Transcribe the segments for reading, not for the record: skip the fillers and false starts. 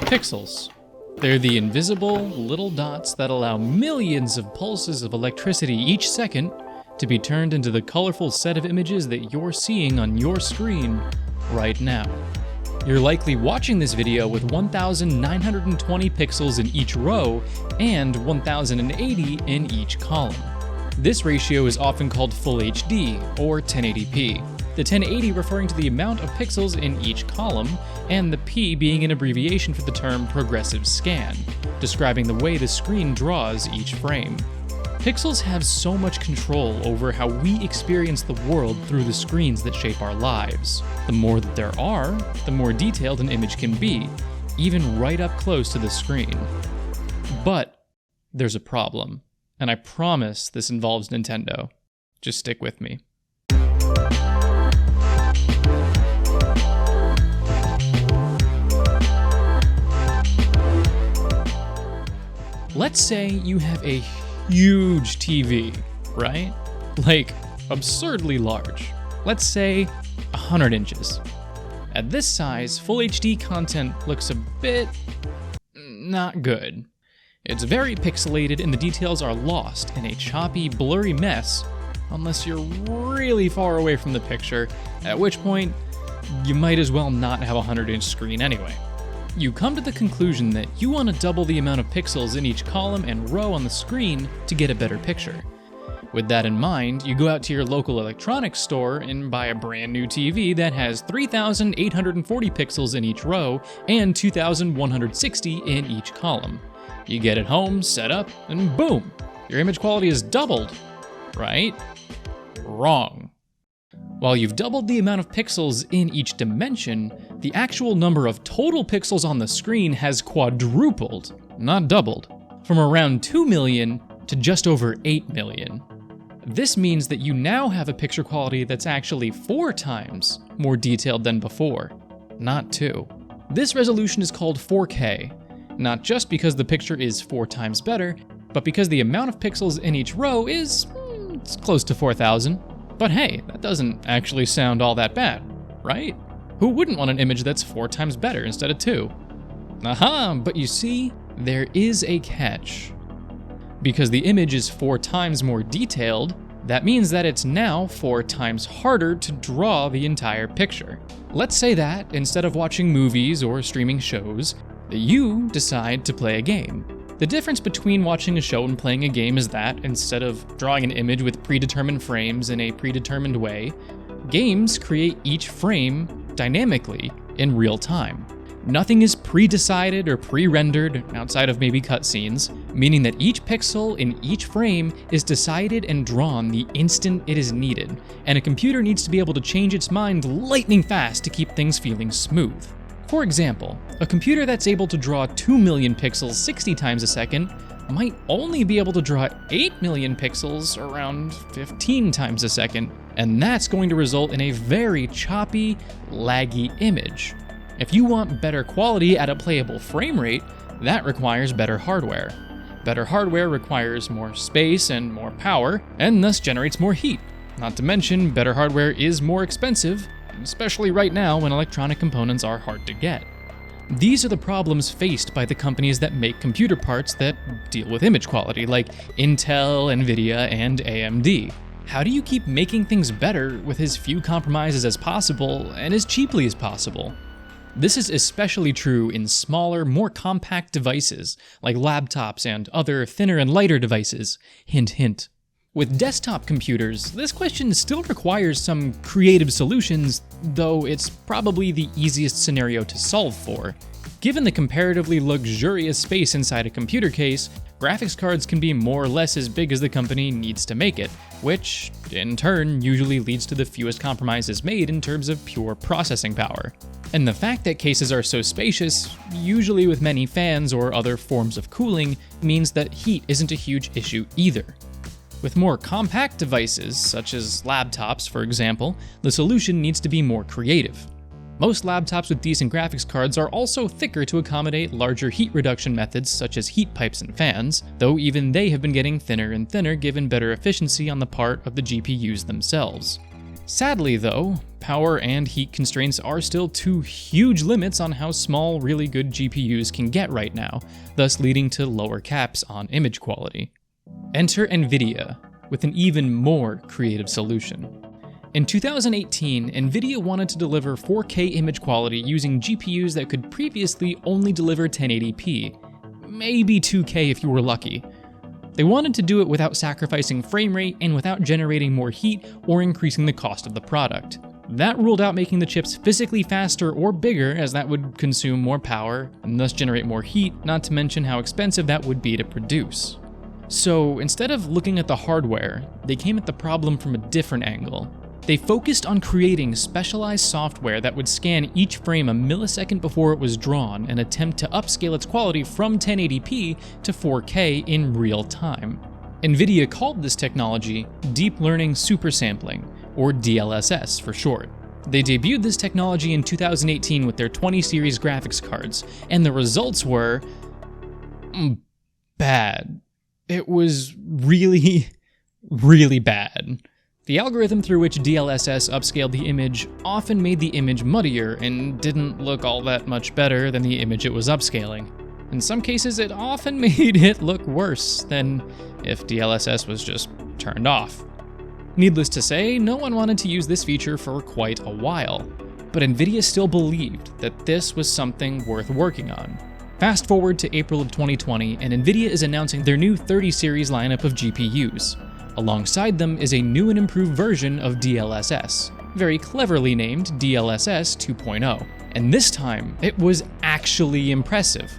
Pixels. They're the invisible little dots that allow millions of pulses of electricity each second to be turned into the colorful set of images that you're seeing on your screen right now. You're likely watching this video with 1,920 pixels in each row and 1,080 in each column. This ratio is often called Full HD or 1080p. The 1080 referring to the amount of pixels in each column, and the P being an abbreviation for the term progressive scan, describing the way the screen draws each frame. Pixels have so much control over how we experience the world through the screens that shape our lives. The more that there are, the more detailed an image can be, even right up close to the screen. But there's a problem, and I promise this involves Nintendo. Just stick with me. Let's say you have a huge TV, right? Like, absurdly large. Let's say 100 inches. At this size, Full HD content looks a bit not good. It's very pixelated and the details are lost in a choppy, blurry mess unless you're really far away from the picture, at which point you might as well not have a 100-inch screen anyway. You come to the conclusion that you want to double the amount of pixels in each column and row on the screen to get a better picture. With that in mind, you go out to your local electronics store and buy a brand new TV that has 3,840 pixels in each row and 2,160 in each column. You get it home, set up, and boom! Your image quality is doubled, right? Wrong. While you've doubled the amount of pixels in each dimension, the actual number of total pixels on the screen has quadrupled, not doubled, from around 2 million to just over 8 million. This means that you now have a picture quality that's actually 4 times more detailed than before, not 2. This resolution is called 4K, not just because the picture is 4 times better, but because the amount of pixels in each row is it's close to 4,000. But hey, that doesn't actually sound all that bad, right? Who wouldn't want an image that's 4 times better instead of 2? Aha, but you see, there is a catch. Because the image is 4 times more detailed, that means that it's now 4 times harder to draw the entire picture. Let's say that, instead of watching movies or streaming shows, you decide to play a game. The difference between watching a show and playing a game is that, instead of drawing an image with predetermined frames in a predetermined way, games create each frame dynamically in real time. Nothing is pre-decided or pre-rendered outside of maybe cutscenes, meaning that each pixel in each frame is decided and drawn the instant it is needed, and a computer needs to be able to change its mind lightning fast to keep things feeling smooth. For example, a computer that's able to draw 2 million pixels 60 times a second might only be able to draw 8 million pixels around 15 times a second, and that's going to result in a very choppy, laggy image. If you want better quality at a playable frame rate, that requires better hardware. Better hardware requires more space and more power, and thus generates more heat. Not to mention, better hardware is more expensive, especially right now when electronic components are hard to get. These are the problems faced by the companies that make computer parts that deal with image quality, like Intel, Nvidia, and AMD. How do you keep making things better with as few compromises as possible and as cheaply as possible? This is especially true in smaller, more compact devices, like laptops and other thinner and lighter devices. Hint, hint. With desktop computers, this question still requires some creative solutions, though it's probably the easiest scenario to solve for. Given the comparatively luxurious space inside a computer case, graphics cards can be more or less as big as the company needs to make it, which, in turn, usually leads to the fewest compromises made in terms of pure processing power. And the fact that cases are so spacious, usually with many fans or other forms of cooling, means that heat isn't a huge issue either. With more compact devices, such as laptops for example, the solution needs to be more creative. Most laptops with decent graphics cards are also thicker to accommodate larger heat reduction methods such as heat pipes and fans, though even they have been getting thinner and thinner given better efficiency on the part of the GPUs themselves. Sadly though, power and heat constraints are still two huge limits on how small, really good GPUs can get right now, thus leading to lower caps on image quality. Enter NVIDIA with an even more creative solution. In 2018, NVIDIA wanted to deliver 4K image quality using GPUs that could previously only deliver 1080p, maybe 2K if you were lucky. They wanted to do it without sacrificing frame rate and without generating more heat or increasing the cost of the product. That ruled out making the chips physically faster or bigger, as that would consume more power and thus generate more heat, not to mention how expensive that would be to produce. So instead of looking at the hardware, they came at the problem from a different angle. They focused on creating specialized software that would scan each frame a millisecond before it was drawn and attempt to upscale its quality from 1080p to 4K in real time. NVIDIA called this technology Deep Learning Supersampling, or DLSS for short. They debuted this technology in 2018 with their 20 series graphics cards, and the results were bad. It was really, really bad. The algorithm through which DLSS upscaled the image often made the image muddier and didn't look all that much better than the image it was upscaling. In some cases, it often made it look worse than if DLSS was just turned off. Needless to say, no one wanted to use this feature for quite a while, but NVIDIA still believed that this was something worth working on. Fast forward to April of 2020, and NVIDIA is announcing their new 30 series lineup of GPUs. Alongside them is a new and improved version of DLSS, very cleverly named DLSS 2.0. And this time, it was actually impressive.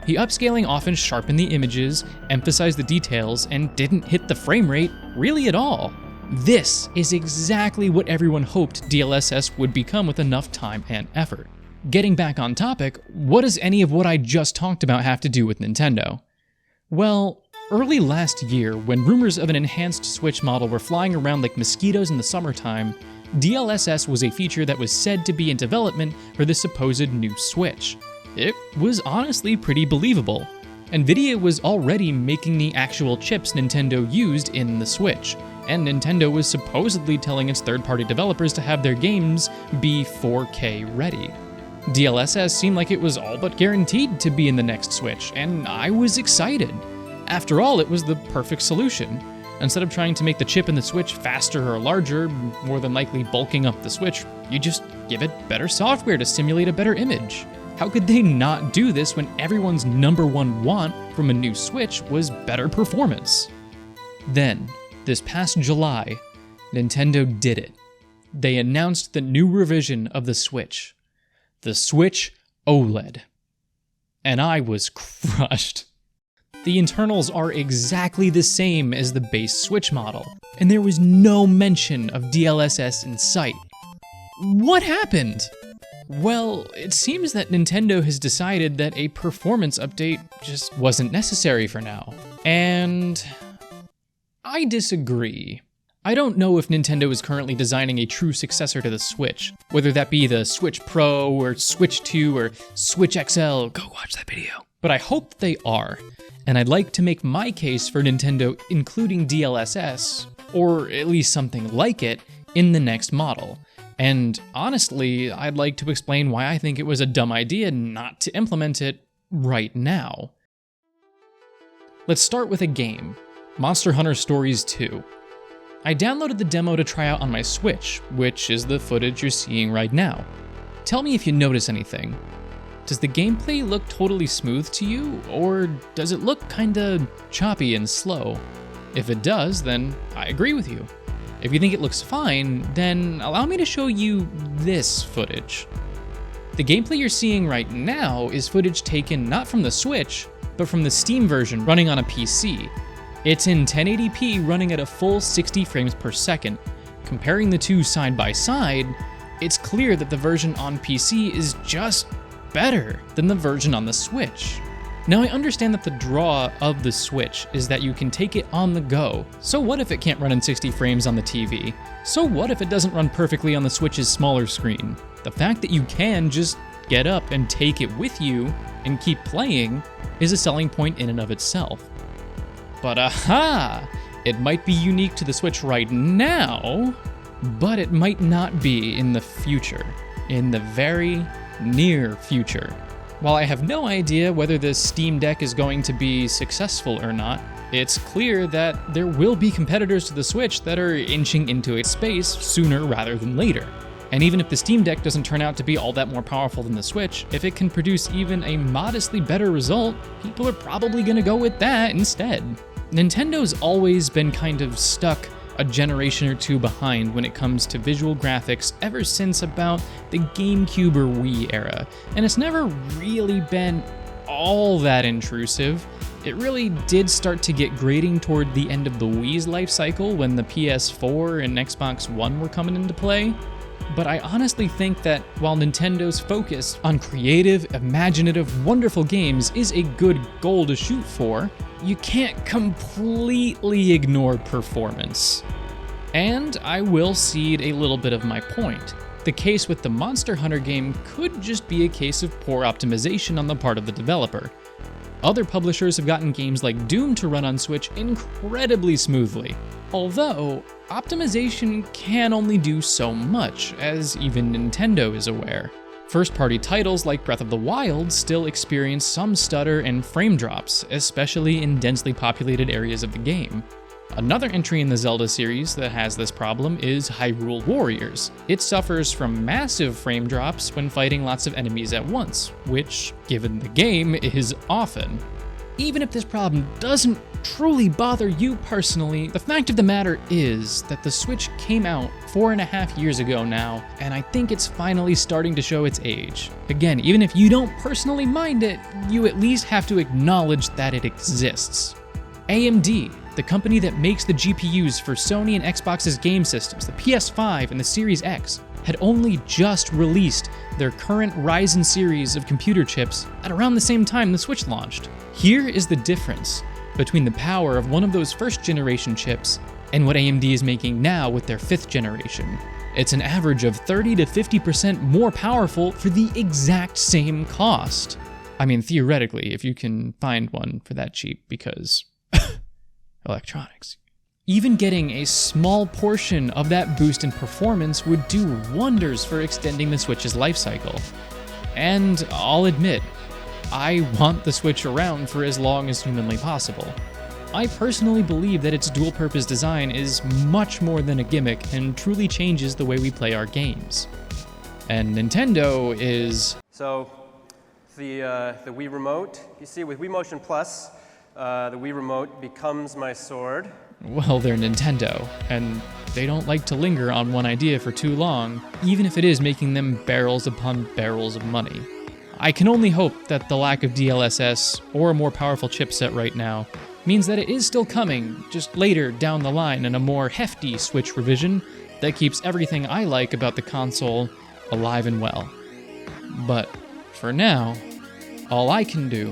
The upscaling often sharpened the images, emphasized the details, and didn't hit the frame rate really at all. This is exactly what everyone hoped DLSS would become with enough time and effort. Getting back on topic, what does any of what I just talked about have to do with Nintendo? Well, early last year, when rumors of an enhanced Switch model were flying around like mosquitoes in the summertime, DLSS was a feature that was said to be in development for the supposed new Switch. It was honestly pretty believable. NVIDIA was already making the actual chips Nintendo used in the Switch, and Nintendo was supposedly telling its third-party developers to have their games be 4K ready. DLSS seemed like it was all but guaranteed to be in the next Switch, and I was excited. After all, it was the perfect solution. Instead of trying to make the chip in the Switch faster or larger, more than likely bulking up the Switch, you just give it better software to simulate a better image. How could they not do this when everyone's number one want from a new Switch was better performance? Then, this past July, Nintendo did it. They announced the new revision of the Switch OLED. And I was crushed. The internals are exactly the same as the base Switch model, and there was no mention of DLSS in sight. What happened? Well, it seems that Nintendo has decided that a performance update just wasn't necessary for now. And I disagree. I don't know if Nintendo is currently designing a true successor to the Switch, whether that be the Switch Pro or Switch 2 or Switch XL, go watch that video. But I hope they are, and I'd like to make my case for Nintendo including DLSS, or at least something like it, in the next model. And honestly, I'd like to explain why I think it was a dumb idea not to implement it right now. Let's start with a game, Monster Hunter Stories 2. I downloaded the demo to try out on my Switch, which is the footage you're seeing right now. Tell me if you notice anything. Does the gameplay look totally smooth to you, or does it look kinda choppy and slow? If it does, then I agree with you. If you think it looks fine, then allow me to show you this footage. The gameplay you're seeing right now is footage taken not from the Switch, but from the Steam version running on a PC. It's in 1080p running at a full 60 frames per second. Comparing the two side by side, it's clear that the version on PC is just better than the version on the Switch. Now I understand that the draw of the Switch is that you can take it on the go. So what if it can't run in 60 frames on the TV? So what if it doesn't run perfectly on the Switch's smaller screen? The fact that you can just get up and take it with you and keep playing is a selling point in and of itself. But aha! It might be unique to the Switch right now, but it might not be in the future, in the very near future. While I have no idea whether this Steam Deck is going to be successful or not, it's clear that there will be competitors to the Switch that are inching into its space sooner rather than later. And even if the Steam Deck doesn't turn out to be all that more powerful than the Switch, if it can produce even a modestly better result, people are probably gonna go with that instead. Nintendo's always been kind of stuck a generation or two behind when it comes to visual graphics ever since about the GameCube or Wii era, and it's never really been all that intrusive. It really did start to get grating toward the end of the Wii's life cycle when the PS4 and Xbox One were coming into play. But I honestly think that while Nintendo's focus on creative, imaginative, wonderful games is a good goal to shoot for, you can't completely ignore performance. And I will cede a little bit of my point. The case with the Monster Hunter game could just be a case of poor optimization on the part of the developer. Other publishers have gotten games like Doom to run on Switch incredibly smoothly, although optimization can only do so much, as even Nintendo is aware. First-party titles like Breath of the Wild still experience some stutter and frame drops, especially in densely populated areas of the game. Another entry in the Zelda series that has this problem is Hyrule Warriors. It suffers from massive frame drops when fighting lots of enemies at once, which, given the game, is often. Even if this problem doesn't truly bother you personally, the fact of the matter is that the Switch came out 4.5 years ago now, and I think it's finally starting to show its age. Again, even if you don't personally mind it, you at least have to acknowledge that it exists. AMD, the company that makes the GPUs for Sony and Xbox's game systems, the PS5 and the Series X, had only just released their current Ryzen series of computer chips at around the same time the Switch launched. Here is the difference between the power of one of those first-generation chips and what AMD is making now with their 5th generation. It's an average of 30 to 50% more powerful for the exact same cost. I mean, theoretically, if you can find one for that cheap, because electronics. Even getting a small portion of that boost in performance would do wonders for extending the Switch's life cycle. And I'll admit, I want the Switch around for as long as humanly possible. I personally believe that its dual-purpose design is much more than a gimmick and truly changes the way we play our games. And Nintendo is... So, the Wii Remote, you see with Wii Motion Plus, the Wii Remote becomes my sword. Well, they're Nintendo, and they don't like to linger on one idea for too long, even if it is making them barrels upon barrels of money. I can only hope that the lack of DLSS or a more powerful chipset right now means that it is still coming, just later down the line in a more hefty Switch revision that keeps everything I like about the console alive and well. But for now, all I can do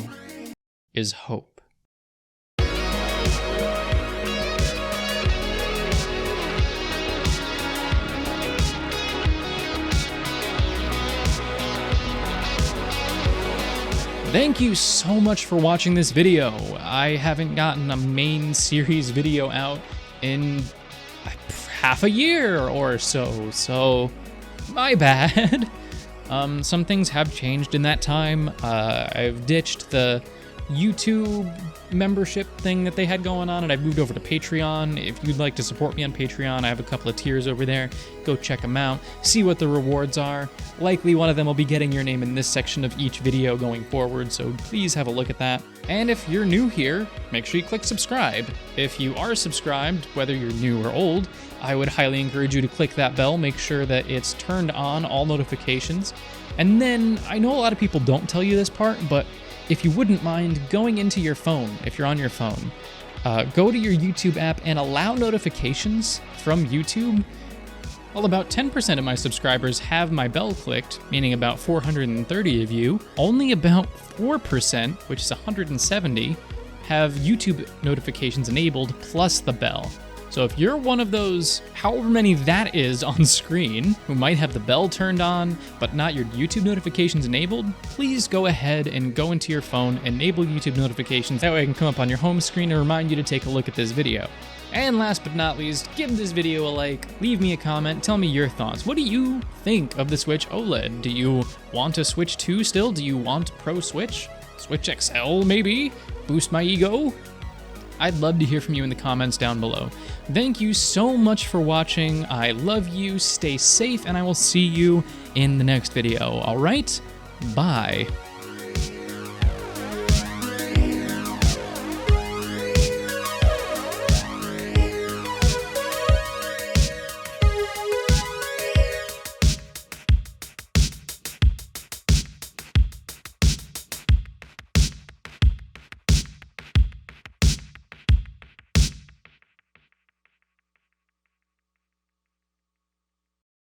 is hope. Thank you so much for watching this video. I haven't gotten a main series video out in half a year or so my bad. Some things have changed in that time. I've ditched the YouTube membership thing that they had going on, and I've moved over to Patreon. If you'd like to support me on Patreon, I have a couple of tiers over there. Go check them out, see what the rewards are. Likely one of them will be getting your name in this section of each video going forward, so please have a look at that. And if you're new here, make sure you click subscribe. If you are subscribed, whether you're new or old, I would highly encourage you to click that bell, make sure that it's turned on, all notifications. And then, I know a lot of people don't tell you this part, but if you wouldn't mind going into your phone, if you're on your phone, go to your YouTube app and allow notifications from YouTube. Well, about 10% of my subscribers have my bell clicked, meaning about 430 of you. Only about 4%, which is 170, have YouTube notifications enabled plus the bell. So if you're one of those, however many that is on screen, who might have the bell turned on, but not your YouTube notifications enabled, please go ahead and go into your phone, enable YouTube notifications. That way I can come up on your home screen and remind you to take a look at this video. And last but not least, give this video a like, leave me a comment, tell me your thoughts. What do you think of the Switch OLED? Do you want a Switch 2 still? Do you want Pro Switch? Switch XL maybe? Boost my ego? I'd love to hear from you in the comments down below. Thank you so much for watching. I love you, stay safe, and I will see you in the next video. All right? Bye.